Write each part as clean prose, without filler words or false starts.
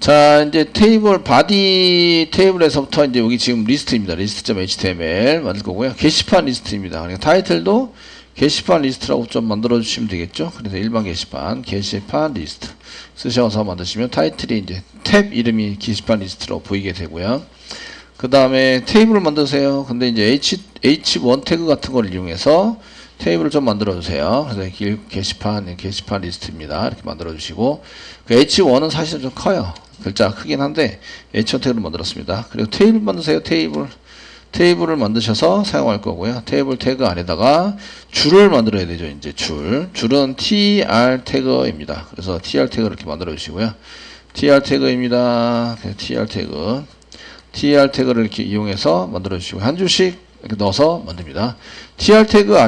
자, 이제 테이블, 바디 테이블에서부터 이제 여기 지금 리스트입니다. list.html 만들 거고요. 게시판 리스트입니다. 그러니까 타이틀도 게시판 리스트라고 좀 만들어 주시면 되겠죠. 그래서 일반 게시판 리스트 쓰셔서 만드시면 타이틀이 이제 탭 이름이 게시판 리스트로 보이게 되고요. 그 다음에 테이블을 만드세요. 근데 이제 h1 태그 같은 걸 이용해서 테이블을 좀 만들어 주세요. 그래서 게시판 리스트입니다. 이렇게 만들어 주시고, 그 h1은 사실 좀 커요. 글자가 크긴 한데 h1 태그를 만들었습니다. 그리고 테이블 만드세요. 테이블을 만드셔서 사용할 거고요. 테이블 태그 안에다가 줄을 만들어야 되죠. 이제 줄은 tr 태그입니다. 그래서 tr 태그를 이렇게 만들어 주시고요. tr 태그입니다. tr 태그를 이렇게 이용해서 만들어 주시고, 한 줄씩 이렇게 넣어서 만듭니다. tr 태그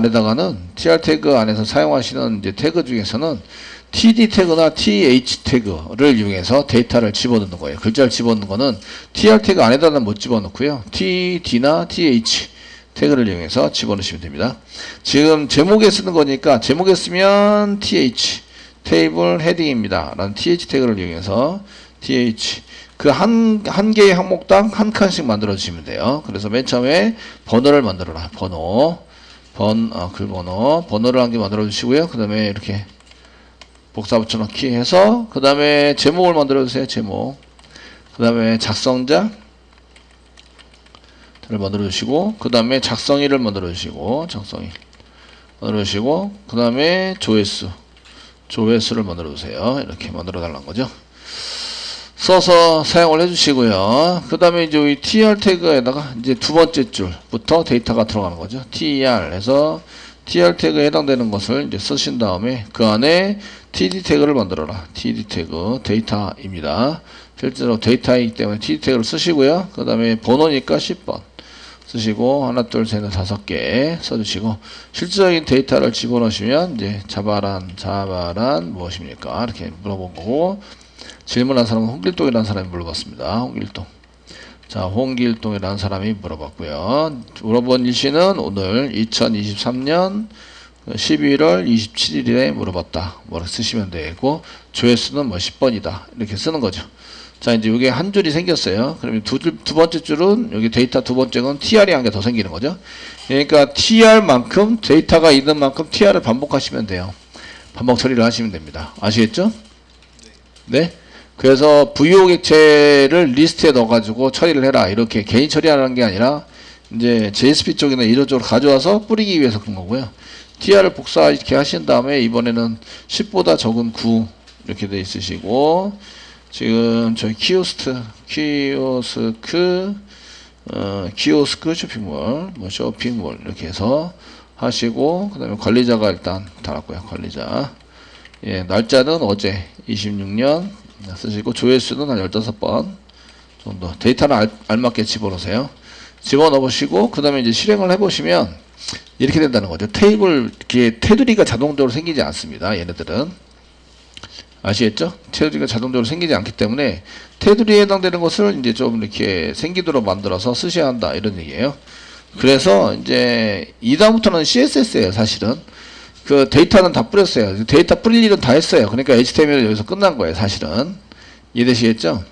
안에서 사용하시는 이제 태그 중에서는 td 태그나 th 태그를 이용해서 데이터를 집어넣는 거예요. 글자를 집어넣는 거는 tr 태그 안에다는 못 집어넣고요. td나 th 태그를 이용해서 집어넣으시면 됩니다. 지금 제목에 쓰는 거니까 제목에 쓰면 th 테이블 헤딩입니다 라는 th 태그를 이용해서 th 그 한 개의 항목당 한 칸씩 만들어 주시면 돼요. 그래서 맨 처음에 번호를 만들어라. 번호를 한 개 만들어 주시고요. 그 다음에 이렇게 복사 붙여넣기 해서, 그 다음에 제목을 만들어 주세요. 제목. 그 다음에 작성자를 만들어 주시고, 그 다음에 작성일을 만들어 주시고, 그 다음에 조회수를 만들어 주세요. 이렇게 만들어 달라는 거죠. 써서 사용을 해주시고요. 그 다음에 이제 이 tr 태그에다가 이제 두 번째 줄부터 데이터가 들어가는 거죠. tr 해서 tr 태그에 해당되는 것을 이제 쓰신 다음에 그 안에 td 태그를 만들어라. td 태그 데이터입니다. 실제로 데이터이기 때문에 td 태그를 쓰시고요. 그 다음에 번호니까 10번 쓰시고, 하나, 둘, 셋, 넷, 5개 써주시고, 실질적인 데이터를 집어넣으시면 이제 자바란 무엇입니까? 이렇게 물어본 거고, 질문한 사람은 홍길동이라는 사람이 물어봤습니다. 홍길동이라는 사람이 물어봤고요. 물어본 일시는 오늘 2023년 11월 27일에 물어봤다. 뭐라고 쓰시면 되고, 조회수는 10번이다. 이렇게 쓰는 거죠. 자, 이제 이게 한 줄이 생겼어요. 그러면 두 번째 줄은 여기 데이터 두 번째 건 tr이 한 개 더 생기는 거죠. 그러니까 tr만큼 데이터가 있는 만큼 tr을 반복하시면 돼요. 반복 처리를 하시면 됩니다. 아시겠죠? 네. 그래서 VO 객체를 리스트에 넣어가지고 처리를 해라. 이렇게 개인 처리하는 게 아니라 이제 JSP 쪽이나 이쪽으로 가져와서 뿌리기 위해서 그런 거고요. TR을 복사 이렇게 하신 다음에 이번에는 10보다 적은 9 이렇게 돼 있으시고, 지금 저희 키오스크 쇼핑몰 이렇게 해서 하시고, 그 다음에 관리자가 일단 달았고요. 관리자. 예, 날짜는 어제 26년 쓰시고, 조회수는 한 15번 정도. 데이터는 알맞게 집어넣으세요. 집어넣어 보시고, 그 다음에 이제 실행을 해보시면 이렇게 된다는 거죠. 이렇게 테두리가 자동적으로 생기지 않습니다. 얘네들은. 아시겠죠? 테두리가 자동적으로 생기지 않기 때문에 테두리에 해당되는 것을 이제 좀 이렇게 생기도록 만들어서 쓰셔야 한다. 이런 얘기예요. 그래서 이제 이 다음부터는 CSS예요. 사실은. 그 데이터는 다 뿌렸어요. 데이터 뿌릴 일은 다 했어요. 그러니까 HTML은 여기서 끝난 거예요. 사실은. 이해되시겠죠?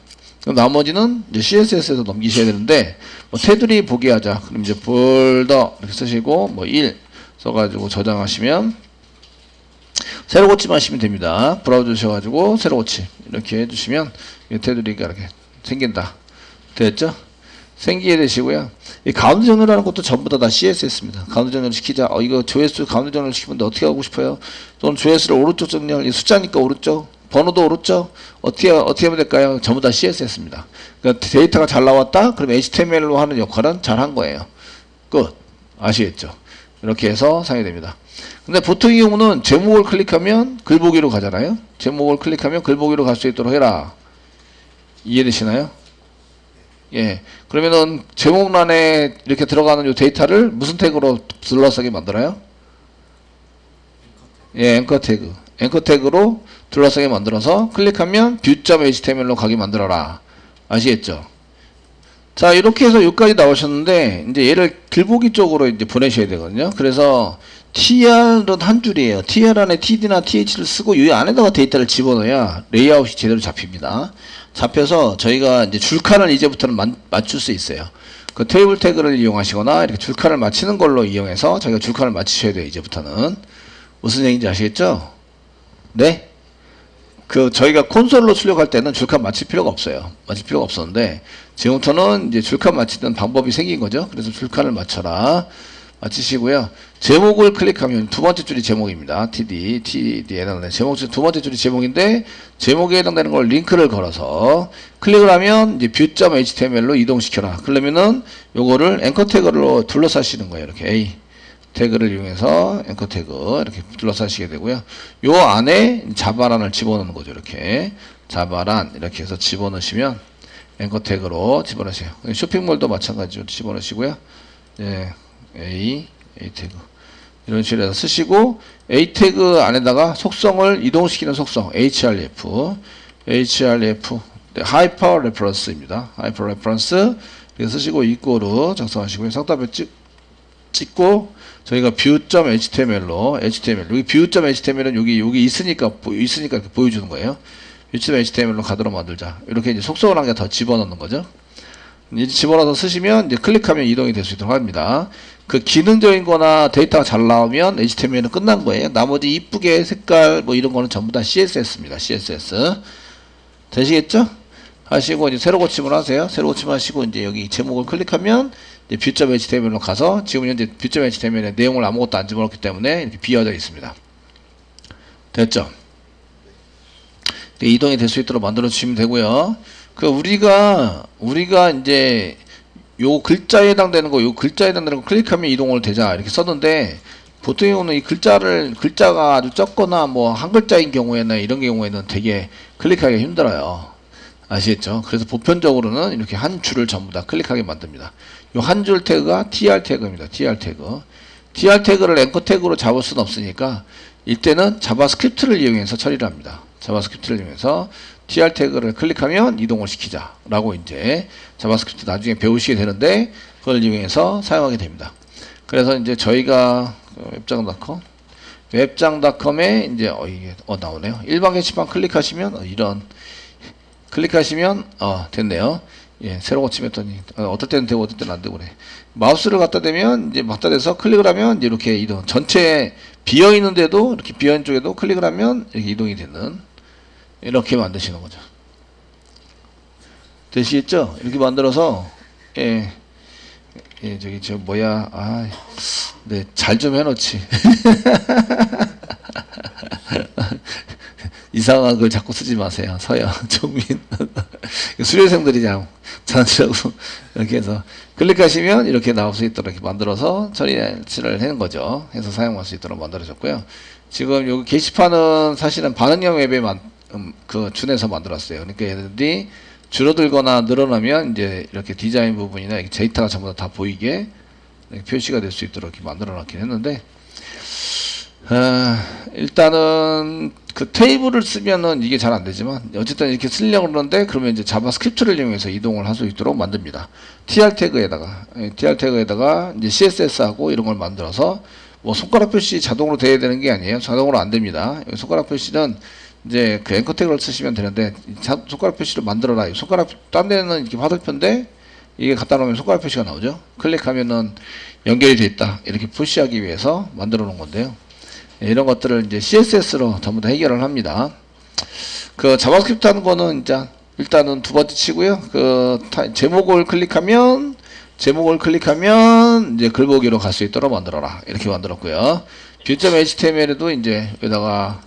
그럼 나머지는 이제 CSS에서 넘기셔야 되는데, 테두리 보기 하자. 그럼 이제 폴더 이렇게 쓰시고, 1 써가지고 저장하시면, 새로 고치만 하시면 됩니다. 브라우저 주셔가지고, 새로 고치. 이렇게 해주시면, 테두리가 이렇게 생긴다. 됐죠? 생기게 되시고요. 이 가운데 정렬하는 것도 전부 다 CSS입니다. 가운데 정렬 시키자. 이거 조회수 가운데 정렬 시키면 어떻게 하고 싶어요? 또는 조회수를 오른쪽 정렬, 숫자니까 오른쪽, 번호도 오른쪽, 어떻게 하면 될까요? 전부 다 CSS입니다. 그러니까 데이터가 잘 나왔다? 그럼 HTML로 하는 역할은 잘 한 거예요. 끝. 아시겠죠? 이렇게 해서 사용이 됩니다. 근데 보통의 경우는 제목을 클릭하면 글보기로 가잖아요. 제목을 클릭하면 글보기로 갈 수 있도록 해라. 이해되시나요? 예. 그러면은 제목란에 이렇게 들어가는 이 데이터를 무슨 태그로 둘러싸게 만들어요? 예, 앵커 태그. 앵커 태그로 둘러싸게 만들어서 클릭하면 view.html로 가게 만들어라. 아시겠죠? 자, 이렇게 해서 여기까지 나오셨는데, 이제 얘를 글보기 쪽으로 이제 보내셔야 되거든요. 그래서 tr은 한 줄이에요. tr 안에 td나 th를 쓰고 이 안에다가 데이터를 집어넣어야 레이아웃이 제대로 잡힙니다. 잡혀서 저희가 이제 줄칸을 이제부터는 맞출 수 있어요. 그 테이블 태그를 이용하시거나 이렇게 줄칸을 맞추는 걸로 이용해서 저희가 줄칸을 맞추셔야 돼요. 이제부터는. 무슨 얘기인지 아시겠죠? 네? 그 저희가 콘솔로 출력할 때는 줄칸 맞출 필요가 없어요. 맞출 필요가 없었는데 지금부터는 이제 줄칸 맞추는 방법이 생긴 거죠. 그래서 줄칸을 맞춰라. 맞추시고요. 제목을 클릭하면 두 번째 줄이 제목입니다. TD에 해당되는 제목 중 두 번째 줄이 제목인데 제목에 해당되는 걸 링크를 걸어서 클릭을 하면 이제 view.html로 이동시켜라. 그러면은 요거를 앵커 태그로 둘러싸시는 거예요. 이렇게 A 태그를 이용해서 앵커 태그 이렇게 둘러싸시게 되고요. 요 안에 자바란을 집어넣는 거죠. 이렇게 자바란 이렇게 해서 집어넣으시면 앵커 태그로 집어넣으세요. 쇼핑몰도 마찬가지로 집어넣으시고요. 네. A 태그 이런 식으로 해서 쓰시고 A 태그 안에다가 속성을 이동시키는 속성 href 하이퍼 레퍼런스입니다. 하이퍼 레퍼런스 이렇게 쓰시고 이꼬로 작성하시고요. 상단표 찍고 저희가 view.html로 여기 view.html은 여기 있으니까 이렇게 보여주는 거예요. view.html로 가도록 만들자. 이렇게 이제 속성을 한 개 더 집어넣는 거죠. 이제 집어넣어서 쓰시면 이제 클릭하면 이동이 될 수 있도록 합니다. 그 기능적인 거나 데이터가 잘 나오면 HTML은 끝난 거예요. 나머지 이쁘게 색깔 뭐 이런 거는 전부 다 CSS입니다. CSS. 되시겠죠? 하시고 이제 새로 고침을 하세요. 새로 고침 하시고 이제 여기 제목을 클릭하면 이제 view.html로 가서 지금 현재 view.html에 내용을 아무것도 안 집어넣기 때문에 이렇게 비어져 있습니다. 됐죠? 이동이 될 수 있도록 만들어 주시면 되고요. 그 우리가 이제 요 글자에 해당되는 거 클릭하면 이동을 되자 이렇게 썼는데 보통의 경우는 이 글자가 아주 적거나 뭐 한 글자인 경우에는 이런 경우에는 되게 클릭하기 힘들어요. 아시겠죠? 그래서 보편적으로는 이렇게 한 줄을 전부 다 클릭하게 만듭니다. 요 한 줄 태그가 tr 태그입니다. tr 태그. tr 태그를 앵커 태그로 잡을 수는 없으니까 이때는 자바스크립트를 이용해서 처리를 합니다. 자바스크립트를 이용해서 tr 태그를 클릭하면 이동을 시키자 라고 이제 자바스크립트 나중에 배우시게 되는데 그걸 이용해서 사용하게 됩니다. 그래서 이제 저희가 웹장.com에 이제 이게 나오네요. 일반 게시판 클릭하시면 클릭하시면 됐네요. 예, 새로 고침했더니 어떨 때는 되고 어떨 때는 안 되고 그래. 마우스를 갖다 대면 이제 갖다 대서 클릭을 하면 이제 이렇게 이동. 전체 비어 있는데도 이렇게 비어 있는 쪽에도 클릭을 하면 이렇게 이동이 되는 이렇게 만드시는 거죠. 되시겠죠? 이렇게 만들어서 저기 저 뭐야 네, 잘 좀 해놓지. 이상한 걸 자꾸 쓰지 마세요. 서영, 정민, 수료생들이 그냥 장난치라고 이렇게 해서 클릭하시면 이렇게 나올 수 있도록 이렇게 만들어서 처리를 하는 거죠. 해서 사용할 수 있도록 만들어졌고요. 지금 여기 게시판은 사실은 반응형 웹에 준해서 만들었어요. 그러니까 얘네들이 줄어들거나 늘어나면 이제 이렇게 디자인 부분이나 데이터가 전부 다 보이게 표시가 될 수 있도록 이렇게 만들어 놨긴 했는데 일단은 그 테이블을 쓰면은 이게 잘 안 되지만 어쨌든 이렇게 쓰려고 그러는데 그러면 이제 자바스크립트를 이용해서 이동을 할 수 있도록 만듭니다. tr 태그에다가 이제 css하고 이런 걸 만들어서 뭐 손가락 표시 자동으로 돼야 되는 게 아니에요. 자동으로 안 됩니다. 손가락 표시는 이제 그 앵커 태그를 쓰시면 되는데 손가락 표시를 만들어라. 손가락 딴 데는 이렇게 화살표인데 이게 갖다 놓으면 손가락 표시가 나오죠. 클릭하면은 연결이 돼 있다. 이렇게 표시하기 위해서 만들어 놓은 건데요. 이런 것들을 이제 CSS로 전부 다 해결을 합니다. 그 자바스크립트 하는 거는 이제 일단은 두 번째 치고요. 그 제목을 클릭하면 이제 글보기로 갈 수 있도록 만들어라. 이렇게 만들었고요. view.html에도 이제 여기다가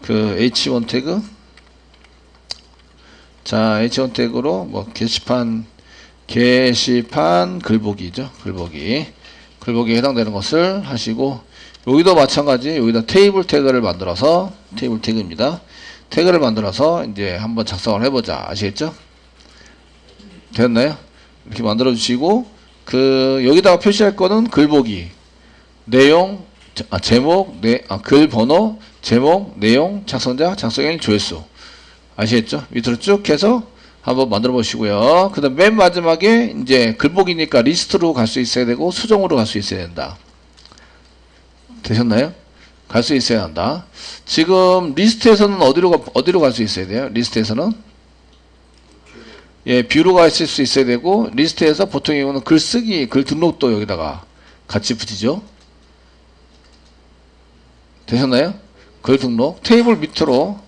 그 h1 태그 자 h1 태그로 뭐 게시판 글보기죠. 글보기에 해당되는 것을 하시고 여기도 마찬가지 여기다 테이블 태그를 만들어서 테이블 태그입니다. 태그를 만들어서 이제 한번 작성을 해보자. 아시겠죠? 됐나요? 이렇게 만들어 주시고 그 여기다가 표시할 거는 글보기 내용 제목 글 번호 제목 내용 작성자 작성일 조회수 아시겠죠? 밑으로 쭉 해서 한번 만들어 보시고요. 그 다음 맨 마지막에 이제 글보기니까 리스트로 갈 수 있어야 되고 수정으로 갈 수 있어야 된다. 되셨나요? 갈 수 있어야 한다. 지금 리스트에서는 어디로 갈 수 있어야 돼요? 리스트에서는 예, 뷰로가 있을 수 있어야 되고, 리스트에서 보통 이거는 글쓰기, 글 등록도 여기다가 같이 붙이죠. 되셨나요? 글 등록. 테이블 밑으로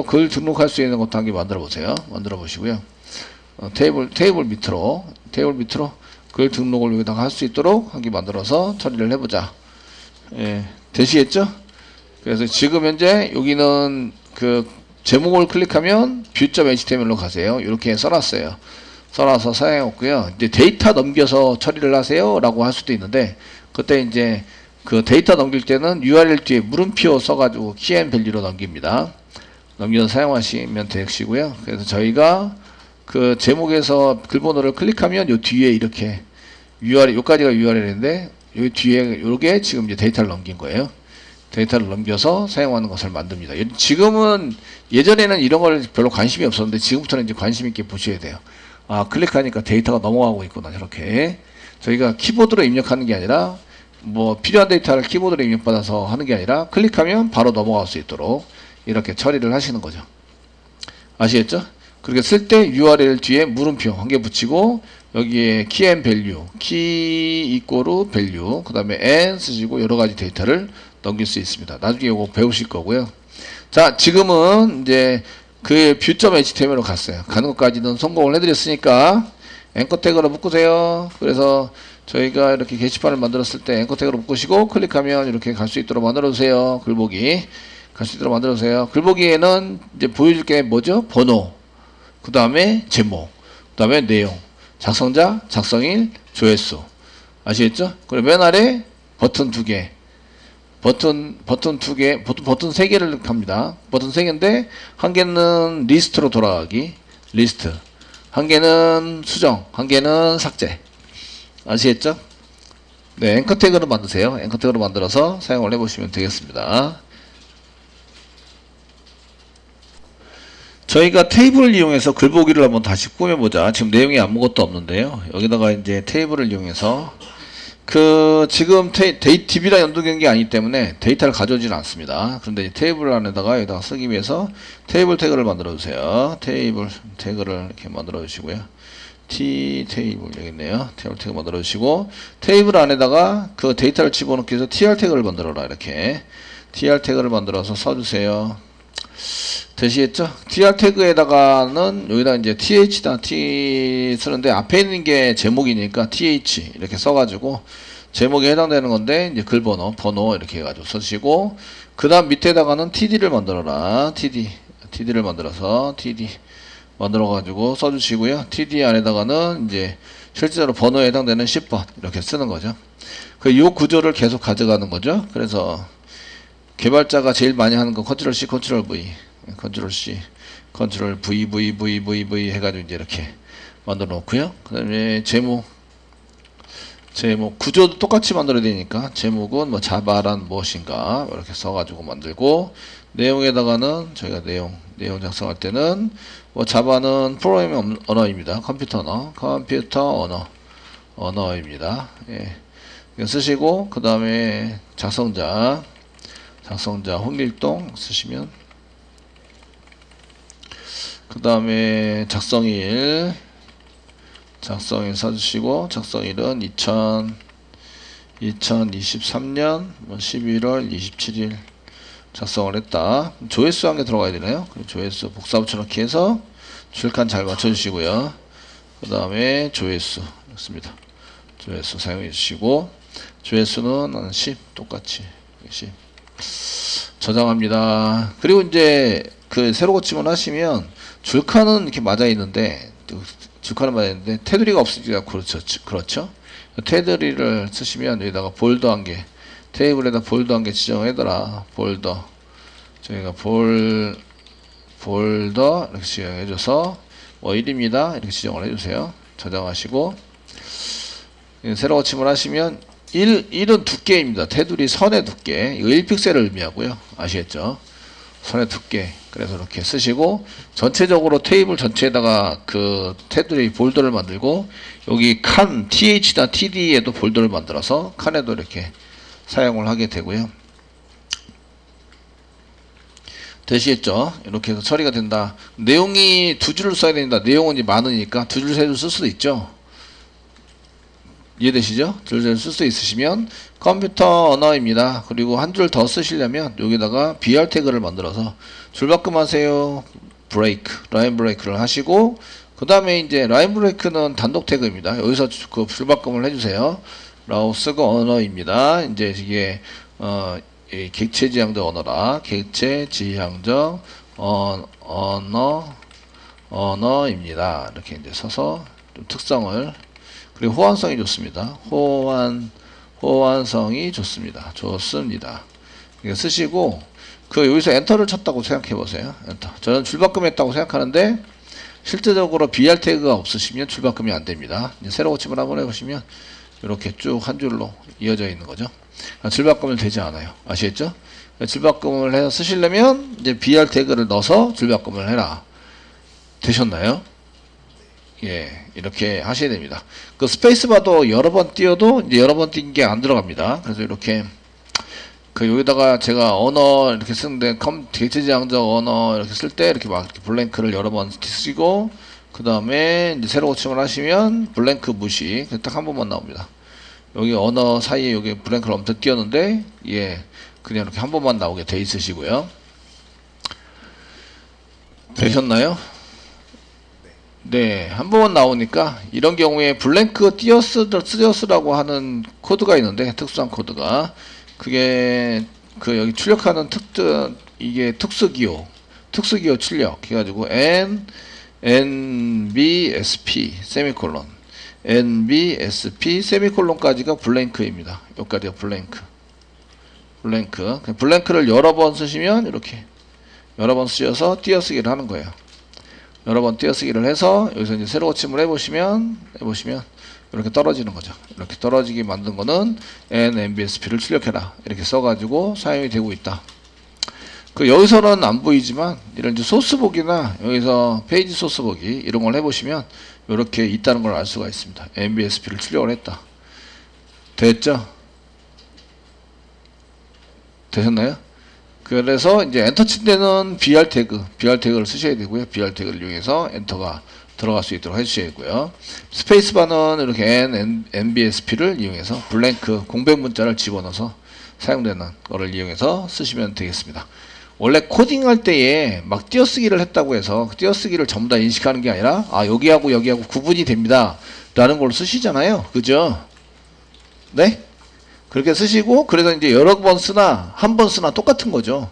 글 등록할 수 있는 것도 한 개 만들어 보세요. 만들어 보시고요. 테이블 밑으로 글 등록을 여기다가 할 수 있도록 한 개 만들어서 처리를 해보자. 예, 되시겠죠? 그래서 지금 현재 여기는 그 제목을 클릭하면 view.html로 가세요. 이렇게 써놨어요. 써놔서 사용했고요. 이제 데이터 넘겨서 처리를 하세요 라고 할 수도 있는데, 그때 이제 그 데이터 넘길 때는 URL 뒤에 물음표 써가지고 keyvalue 넘깁니다. 넘겨서 사용하시면 되시고요. 그래서 저희가 그 제목에서 글번호를 클릭하면 요 뒤에 이렇게 URL, 요까지가 URL인데 요 뒤에 요게 지금 이제 데이터를 넘긴 거예요. 데이터를 넘겨서 사용하는 것을 만듭니다. 지금은, 예전에는 이런 걸 별로 관심이 없었는데 지금부터는 이제 관심 있게 보셔야 돼요. 아, 클릭하니까 데이터가 넘어가고 있구나. 이렇게 저희가 키보드로 입력하는 게 아니라, 뭐 필요한 데이터를 키보드로 입력받아서 하는 게 아니라 클릭하면 바로 넘어갈 수 있도록 이렇게 처리를 하시는 거죠. 아시겠죠? 그렇게 쓸 때 URL 뒤에 물음표 한 개 붙이고, 여기에 keyvalue, key equal value, 그 다음에 n 쓰시고 여러가지 데이터를 넘길 수 있습니다. 나중에 이거 배우실 거고요. 자, 지금은 이제 그 view.html로 갔어요. 가는 것까지는 성공을 해드렸으니까 앵커 태그로 묶으세요. 그래서 저희가 이렇게 게시판을 만들었을 때 앵커 태그로 묶으시고 클릭하면 이렇게 갈 수 있도록 만들어주세요. 글보기 갈 수 있도록 만들어주세요. 글보기에는 이제 보여줄 게 뭐죠? 번호, 그 다음에 제목, 그 다음에 내용, 작성자, 작성일, 조회수. 아시겠죠? 그리고 맨 아래 버튼 2개, 버튼 2개, 버튼 3개를 합니다. 버튼 3개인데 한 개는 리스트로 돌아가기, 리스트, 한 개는 수정, 한 개는 삭제. 아시겠죠? 네, 앵커 태그를 만드세요. 앵커 태그로 만들어서 사용을 해보시면 되겠습니다. 저희가 테이블을 이용해서 글보기를 한번 다시 꾸며보자. 지금 내용이 아무것도 없는데요. 여기다가 이제 테이블을 이용해서 지금 DB랑 연동된 게 아니기 때문에 데이터를 가져오지는 않습니다. 그런데 테이블 안에다가 여기다가 쓰기 위해서 테이블 태그를 만들어 주세요. 테이블 태그를 이렇게 만들어 주시고요. 테이블 여기 있네요. 테이블 태그 만들어 주시고, 테이블 안에다가 그 데이터를 집어넣기 위해서 tr 태그를 만들어라. 이렇게 tr 태그를 만들어서 써주세요. 되시겠죠? tr 태그에다가는 여기다 이제 t 쓰는데 앞에 있는 게 제목이니까 th 이렇게 써가지고 제목에 해당되는 건데, 이제 글번호, 번호 이렇게 해가지고 쓰시고, 그 다음 밑에다가는 td를 만들어라. td를 만들어서 td 만들어가지고 써주시고요. td 안에다가는 이제 실제로 번호에 해당되는 10번 이렇게 쓰는 거죠. 요 구조를 계속 가져가는 거죠. 그래서 개발자가 제일 많이 하는 거 컨트롤 C, 컨트롤 V, 컨트롤 C, 컨트롤 V 해가지고 이제 이렇게 만들어 놓고요. 그 다음에 제목 구조도 똑같이 만들어야 되니까 제목은 뭐 자바란 무엇인가 이렇게 써가지고 만들고, 내용에다가는 저희가 내용 작성할 때는 뭐 자바는 프로그래밍 언어입니다. 컴퓨터 언어입니다. 예. 쓰시고, 그 다음에 작성자 홍길동 쓰시면, 그 다음에 작성일 써주시고, 작성일은 2023년 11월 27일 작성을 했다. 조회수 한 개 들어가야 되나요? 조회수 복사 붙여넣기 해서 줄칸 잘 맞춰주시고요. 그 다음에 조회수 있습니다. 조회수 사용해 주시고, 조회수는 한 10 똑같이 10 저장합니다. 그리고 이제 그 새로 고침을 하시면 줄칸은 이렇게 맞아 있는데, 테두리가 없으니까 그렇죠. 테두리를 쓰시면 여기다가 볼드 한 개, 테이블에다 볼드 한 개 지정해둬라. 볼더 저희가 볼더 이렇게 지정해줘서 뭐 1입니다 이렇게 지정을 해주세요. 저장하시고, 새로 고침을 하시면 1은 두께입니다. 테두리 선의 두께, 이거 1픽셀을 의미하고요. 아시겠죠? 선의 두께. 그래서 이렇게 쓰시고, 전체적으로 테이블 전체에다가 그 테두리 볼더를 만들고, 여기 칸 th나 td에도 볼더를 만들어서 칸에도 이렇게 사용을 하게 되고요. 되시겠죠? 이렇게 해서 처리가 된다. 내용이 두 줄을 써야 된다. 내용은 이제 많으니까 두 줄, 세 줄 쓸 수도 있죠. 이해되시죠? 두 줄 쓸 수 있으시면 컴퓨터 언어입니다. 그리고 한 줄 더 쓰시려면 여기다가 BR 태그를 만들어서 줄바꿈하세요. 브레이크, 라인 브레이크를 하시고 그 다음에 이제 라인 브레이크는 단독 태그입니다. 여기서 그 줄바꿈을 해주세요. 라오스가 언어입니다. 이제 이게 이 객체 지향적 언어라. 객체 지향적 언어입니다. 이렇게 이제 서서 좀 특성을, 그리고 호환성이 좋습니다. 호환성이 좋습니다. 좋습니다. 이거 쓰시고 그 여기서 엔터를 쳤다고 생각해 보세요. 엔터. 저는 줄바꿈했다고 생각하는데 실제적으로 BR 태그가 없으시면 줄바꿈이 안 됩니다. 이제 세로 고침을 한번 해보시면 이렇게 쭉 한 줄로 이어져 있는 거죠. 줄바꿈은 되지 않아요. 아시겠죠? 줄바꿈을 해서 쓰시려면 이제 BR 태그를 넣어서 줄바꿈을 해라. 되셨나요? 예, 이렇게 하셔야 됩니다. 그 스페이스바도 여러 번 띄어도 이제 여러 번 띄는 게 안 들어갑니다. 그래서 이렇게 그 여기다가 제가 언어 이렇게 쓰는데 객체지향적 언어 이렇게 쓸 때 이렇게 막 이렇게 블랭크를 여러 번 쓰시고 그 다음에 이제 세로 고침을 하시면 블랭크 무시 딱 한 번만 나옵니다. 여기 언어 사이에 여기 블랭크를 엄청 띄었는데 예, 그냥 이렇게 한 번만 나오게 돼 있으시고요. 되셨나요? 네, 한 번만 나오니까 이런 경우에 블랭크 띄어쓰라고 하는 코드가 있는데 특수한 코드가 그게 그 여기 출력하는 이게 특수기호 출력 해가지고 NBSP 세미콜론 NBSP 세미콜론까지가 블랭크입니다. 여기까지가 블랭크를 여러 번 쓰시면 이렇게 여러 번 쓰셔서 띄어쓰기를 하는 거예요. 여러 번 띄어쓰기를 해서 여기서 이제 세로 고침을 해보시면 이렇게 떨어지는 거죠. 이렇게 떨어지게 만든 거는 NBSP를 출력해라 이렇게 써가지고 사용이 되고 있다. 그 여기서는 안 보이지만 이런 이제 소스보기나 여기서 페이지 소스보기 이런 걸 해보시면 이렇게 있다는 걸 알 수가 있습니다. NBSP를 출력을 했다. 됐죠? 되셨나요? 그래서 이제 엔터 친 데는 BR 태그를 쓰셔야 되고요. BR 태그를 이용해서 엔터가 들어갈 수 있도록 해주셔야 되고요. 스페이스바는 이렇게 NBSP를 이용해서 블랭크 공백 문자를 집어넣어서 사용되는 거를 이용해서 쓰시면 되겠습니다. 원래 코딩할 때에 막 띄어쓰기를 했다고 해서 그 띄어쓰기를 전부 다 인식하는 게 아니라 여기하고 여기하고 구분이 됩니다 라는 걸 쓰시잖아요. 그죠? 네? 그렇게 쓰시고 그래서 이제 여러 번 쓰나 한 번 쓰나 똑같은 거죠.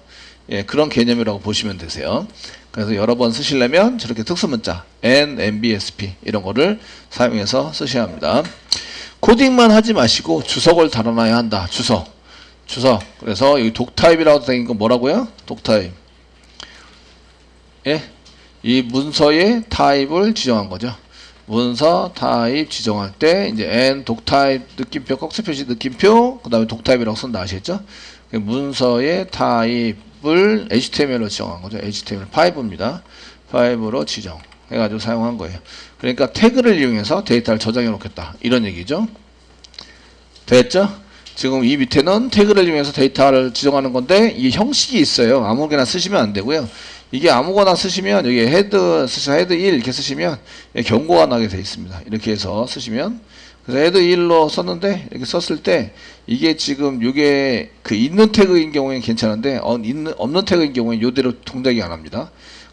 예, 그런 개념이라고 보시면 되세요. 그래서 여러 번 쓰시려면 저렇게 특수문자 NBSP 이런 거를 사용해서 쓰셔야 합니다. 코딩만 하지 마시고 주석을 달아놔야 한다. 주석. 그래서 여기 독타입이라고 되어 있는 건 뭐라고요? 독타입. 예, 이 문서의 타입을 지정한 거죠. 문서 타입 지정할 때 이제 n 독타입 느낌표 꺽쇠 표시 느낌표 그 다음에 독타입이라고 쓴다. 아시겠죠? 문서의 타입을 HTML로 지정한 거죠. HTML5입니다. 5로 지정해가지고 사용한 거예요. 그러니까 태그를 이용해서 데이터를 저장해 놓겠다 이런 얘기죠. 됐죠? 지금 이 밑에는 태그를 이용해서 데이터를 지정하는 건데 이 형식이 있어요. 아무거나 쓰시면 안 되고요. 이게 아무거나 쓰시면 여기 헤드 1 이렇게 쓰시면 경고가 나게 되어 있습니다. 이렇게 해서 쓰시면 그래서 헤드 1로 썼는데 이렇게 썼을 때 이게 지금 이게 그 있는 태그인 경우에는 괜찮은데 없는 태그인 경우에는 이대로 동작이 안 합니다.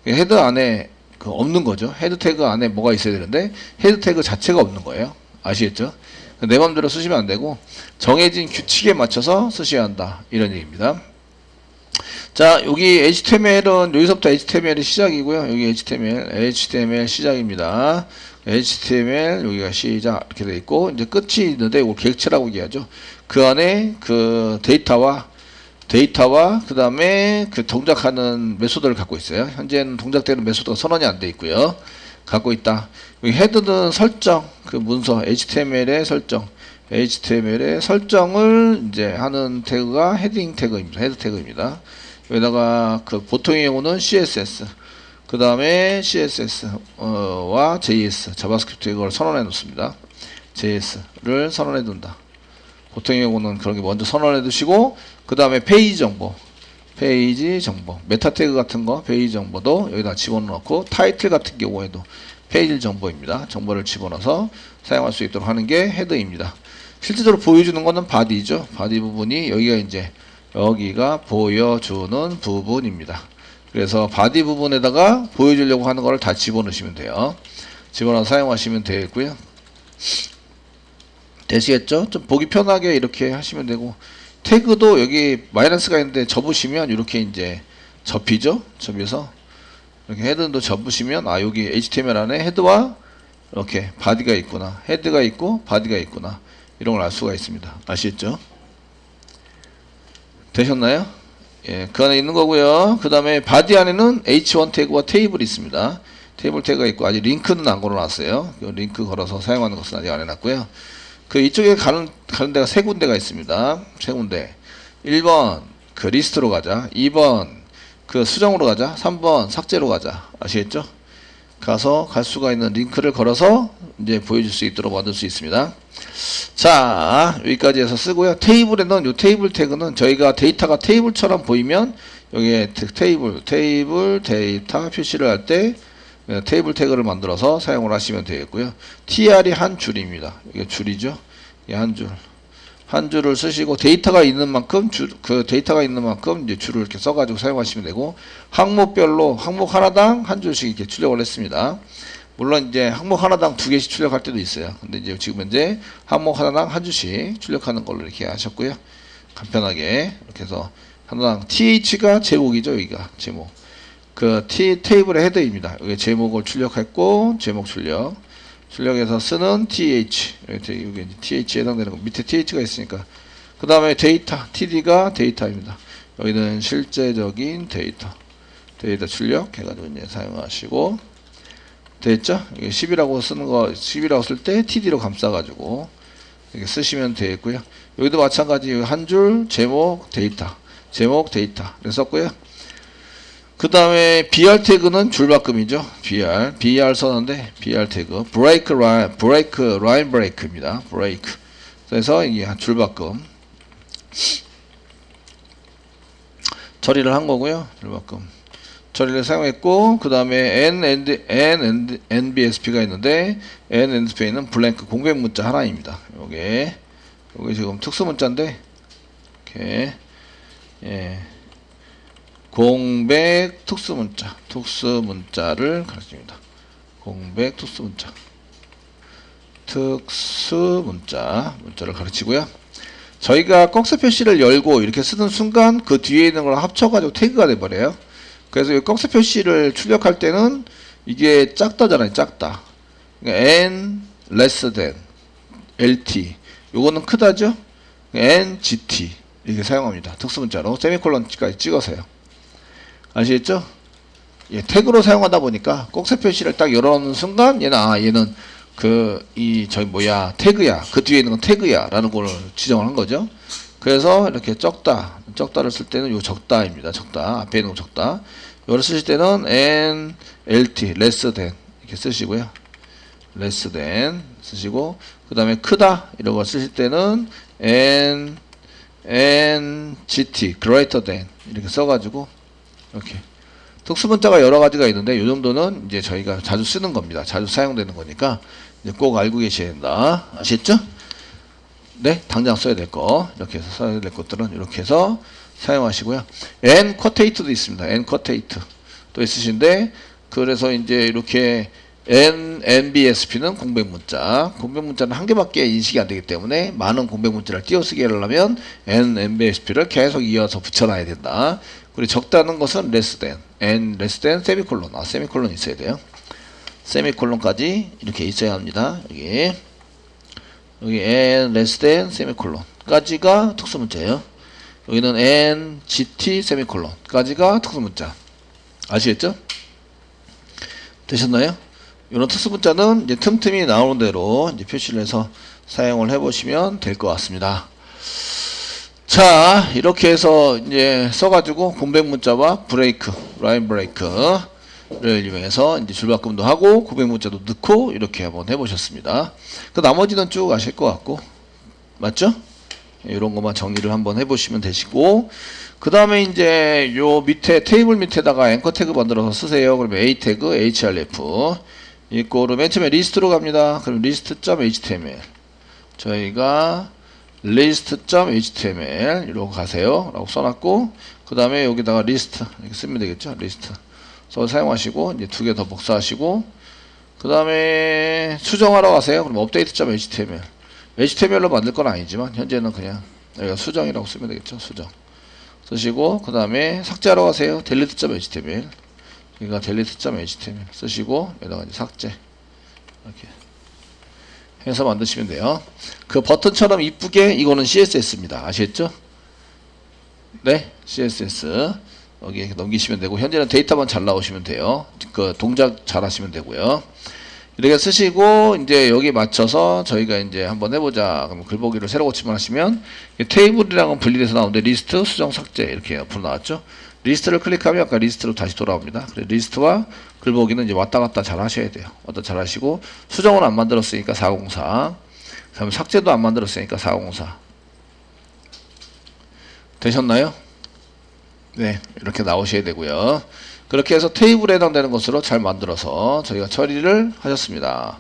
헤드 안에 그 없는 거죠. 헤드 태그 안에 뭐가 있어야 되는데 헤드 태그 자체가 없는 거예요. 아시겠죠? 내 맘대로 쓰시면 안 되고 정해진 규칙에 맞춰서 쓰셔야 한다 이런 얘기입니다. 자, 여기 HTML은 여기서부터 HTML이 시작이고요. 여기 HTML 시작입니다. HTML 여기가 시작 이렇게 되어 있고 이제 끝이 있는데 이걸 객체라고 얘기하죠. 그 안에 그 데이터와 그 다음에 그 동작하는 메소드를 갖고 있어요. 현재는 동작되는 메소드가 선언이 안 돼 있고요. 갖고 있다. 여기 헤드는 설정, 그 문서 HTML의 설정을 이제 하는 태그가 헤딩 태그입니다. 헤드 태그입니다. 여기다가 그 보통의 경우는 CSS, 그 다음에 CSS와 JS, 자바스크립트 이걸 선언해 놓습니다. JS를 선언해 둔다. 보통의 경우는 그런 게 먼저 선언해 두시고, 그 다음에 페이지 정보, 페이지 정보, 메타 태그 같은 거 페이지 정보도 여기다 집어넣고 타이틀 같은 경우에도 페이지 정보입니다. 정보를 집어넣어서 사용할 수 있도록 하는 게 헤드입니다. 실제적으로 보여주는 거는 바디죠. 바디 부분이 여기가 보여주는 부분입니다. 그래서 바디 부분에다가 보여주려고 하는 거를 다 집어넣으시면 돼요. 집어넣어서 사용하시면 되겠고요. 되시겠죠? 좀 보기 편하게 이렇게 하시면 되고, 태그도 여기 마이너스가 있는데 접으시면 이렇게 이제 접히죠? 접혀서 이렇게 헤드도 접으시면 여기 HTML 안에 헤드와 이렇게 바디가 있구나, 헤드가 있고 바디가 있구나, 이런 걸 알 수가 있습니다. 아시겠죠? 되셨나요? 예, 그 안에 있는 거고요. 그 다음에 바디 안에는 H1 태그와 테이블이 있습니다. 테이블 태그가 있고, 아직 링크는 안 걸어놨어요. 링크 걸어서 사용하는 것은 아직 안 해놨고요. 그 이쪽에 가는 데가 세 군데가 있습니다. 세 군데. 1번 그 리스트로 가자, 2번 그 수정으로 가자, 3번 삭제로 가자. 아시겠죠? 가서 갈 수가 있는 링크를 걸어서 이제 보여줄 수 있도록 만들 수 있습니다. 자, 여기까지 해서 쓰고요. 테이블에는 이 테이블 태그는 저희가 데이터가 테이블처럼 보이면 여기에 테이블 데이터 표시를 할 때 테이블 태그를 만들어서 사용을 하시면 되겠고요. tr이 한 줄입니다. 이게 줄이죠. 이게 한 줄. 한 줄을 쓰시고 데이터가 있는 만큼 데이터가 있는 만큼 이제 줄을 이렇게 써가지고 사용하시면 되고, 항목별로 항목 하나당 한 줄씩 이렇게 출력을 했습니다. 물론 이제 항목 하나당 2개씩 출력할 때도 있어요. 근데 이제 지금 현재 항목 하나당 한 줄씩 출력하는 걸로 이렇게 하셨고요. 간편하게 이렇게 해서 하나당 th가 제목이죠. 여기가 제목. 그 테이블의 헤더입니다. 여기 제목을 출력했고, 제목 출력해서 쓰는 th, 여기 th에 해당되는 거, 밑에 th가 있으니까. 그 다음에 데이터, td가 데이터입니다. 여기는 실제적인 데이터 출력해가지고 이제 사용하시고, 됐죠? 이게 10이라고 쓰는 거, 10이라고 쓸 때 td로 감싸가지고 이렇게 쓰시면 되겠고요. 여기도 마찬가지 한 줄 제목 데이터 이렇게 썼고요. 그 다음에 BR 태그는 줄바꿈이죠. BR 썼는데, BR 태그, line break입니다. break. 그래서 이게 줄바꿈. 처리를 한 거고요. 줄바꿈. 처리를 사용했고, 그 다음에 NBSP가 있는데, NBSP는 블랭크 공백 문자 하나입니다. 요게 지금 특수 문자인데, 이렇게, 예. 공백 특수문자를 가르칩니다. 공백 문자를 가르치고요. 저희가 꺽쇠 표시를 열고 이렇게 쓰는 순간 그 뒤에 있는 걸 합쳐가지고 태그가 돼버려요. 그래서 이 꺽쇠 표시를 출력할 때는 이게 작다잖아요. 작다. 그러니까 n less than lt, 요거는 크다죠. ngt 이렇게 사용합니다. 특수문자로 세미콜론까지 찍어서요. 아시겠죠? 예, 태그로 사용하다 보니까 꺽쇠 표시를 딱 열어놓는 순간 얘는 태그야, 그 뒤에 있는 건 태그야 라는 걸 지정을 한 거죠. 그래서 이렇게 적다를 쓸 때는 요 적다입니다. 적다, 앞에 있는 거 적다. 요걸 쓰실 때는 nlt less than 이렇게 쓰시고요. less than 쓰시고, 그 다음에 크다 이런 거 쓰실 때는 ngt greater than 이렇게 써가지고, 이렇게 특수문자가 여러 가지가 있는데, 이 정도는 이제 저희가 자주 쓰는 겁니다. 자주 사용되는 거니까 이제 꼭 알고 계셔야 된다. 아시겠죠? 네, 당장 써야 될 거, 이렇게 해서 써야 될 것들은 이렇게 해서 사용하시고요. nquotate도 있습니다. nquotate 또 있으신데, 그래서 이제 이렇게 NBSP는 공백문자는 한 개밖에 인식이 안 되기 때문에 많은 공백문자를 띄어쓰기 하려면 NBSP를 계속 이어서 붙여놔야 된다. 그리고 적다는 것은 less than 세미콜론. 세미콜론 있어야 돼요. 세미콜론까지 이렇게 있어야 합니다. 여기 n less than 세미콜론까지가 특수문자예요. 여기는 NGT 세미콜론까지가 특수문자. 아시겠죠? 되셨나요? 이런 특수문자는 이제 틈틈이 나오는 대로 이제 표시를 해서 사용을 해보시면 될 것 같습니다. 자, 이렇게 해서 이제 써가지고 공백문자와 라인 브레이크를 이용해서 이제 줄바꿈도 하고 공백문자도 넣고 이렇게 한번 해보셨습니다. 그 나머지는 쭉 아실 것 같고, 맞죠? 이런 것만 정리를 한번 해보시면 되시고, 그 다음에 이제 요 밑에 테이블 밑에다가 앵커 태그 만들어서 쓰세요. 그러면 a 태그 href 있고, 맨 처음에 리스트로 갑니다. 그럼 list.html 저희가 list.html 이러고 가세요 라고 써놨고, 그 다음에 여기다가 리스트 이렇게 쓰면 되겠죠. 리스트 써 사용하시고, 이제 두 개 더 복사하시고, 그 다음에 수정하러 가세요. 그럼 update.html HTML로 만들 건 아니지만 현재는 그냥 여기가 수정이라고 쓰면 되겠죠. 수정 쓰시고, 그 다음에 삭제하러 가세요. delete.html 여기가 delete.html 쓰시고, 여기다가 이제 삭제 이렇게 해서 만드시면 돼요. 그 버튼처럼 이쁘게, 이거는 CSS입니다. 아시겠죠? 네, CSS 여기 넘기시면 되고, 현재는 데이터만 잘 나오시면 돼요. 그 동작 잘 하시면 되고요. 이렇게 쓰시고, 이제 여기 맞춰서 저희가 이제 한번 해보자. 그럼 글보기를 새로 고침을 하시면 테이블이랑은 분리돼서 나오는데 리스트, 수정, 삭제 이렇게 옆으로 나왔죠. 리스트를 클릭하면 아까 리스트로 다시 돌아옵니다. 그래서 리스트와 글보기는 이제 왔다 갔다 잘 하셔야 돼요. 왔다 잘 하시고, 수정은 안 만들었으니까 404, 그 다음에 삭제도 안 만들었으니까 404 되셨나요? 네, 이렇게 나오셔야 되고요. 그렇게 해서 테이블에 해당되는 것으로 잘 만들어서 저희가 처리를 하셨습니다.